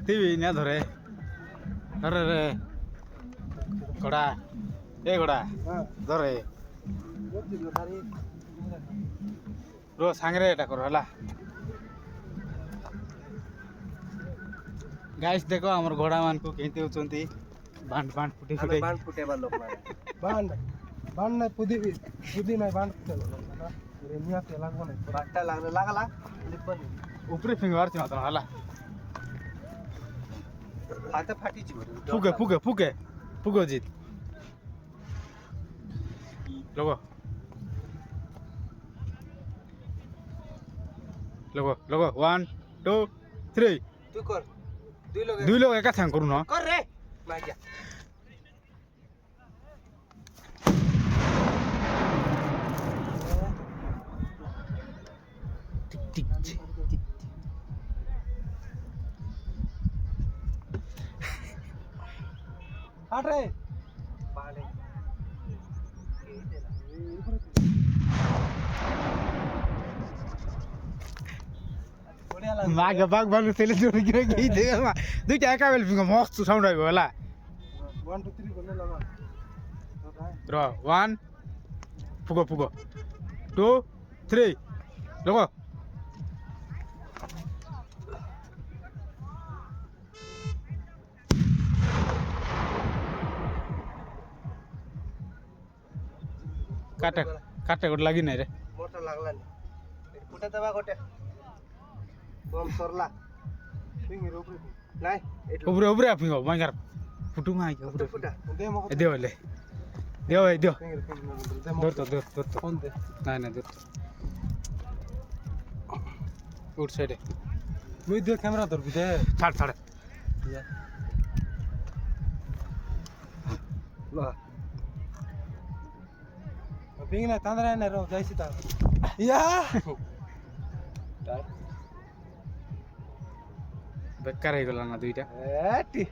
TV না ধরে ধরে রে ঘোড়া এ ঘোড়া ধরে রো সাংরে এটা করো হলা গাইস দেখো আমার ঘোড়া মানকু কেতে উচন্তি বান্ড বান্ড ফুটি ফুটি বান্ড ফুটেবার লোক মানে বান্ড বান্ড নাই পুদি পুদি নাই বান্ড ফুটে না রে নিয়াতে লাগবো না রাখটা লাগলে লাগালা লিপনি উপরে ফিঙ্গার ছিল তো হলা হাতে ফাটি ছিল ফুকে ফুকে ফুকে ফুকে জিত লগো লগো লগো 1 2 3 তুই কর দুই লোক একা থাং করু না কর রে মাইয়া টিক টিক টিক হাট রে পালে বাঘ বাঘ ভালো ছেলে জোরে গিয়ে গিয়ে দেখে দুইটা একা বেল ফিঙ্গা মস্ত সাউন্ড আইবো হলা 1 2 3 বলে লাগা র 1 ফুগো ফুগো 2 3 লগো কাটা কাটা গোট লাগি নাই রে মোটা লাগলা নি ফুটে দেবা গোটে কম সরলা ফিঙ্গির উপরে নাই উপরে উপরে ফিঙ্গো মাইগার ফুটু মাই উপরে ফুটা দে মক এ দেওলে দেও এই দেও ফিঙ্গির দে মক ধর তো ধর তো কোন দে নাই না ধর উঠ সাইডে মুই দে ক্যামেরা ধরবি দে ছাড় ছাড় লা পিং না তান্দরা না রো যাইছি তা ইয়া বেকার হয়ে গেল না দুইটা এটি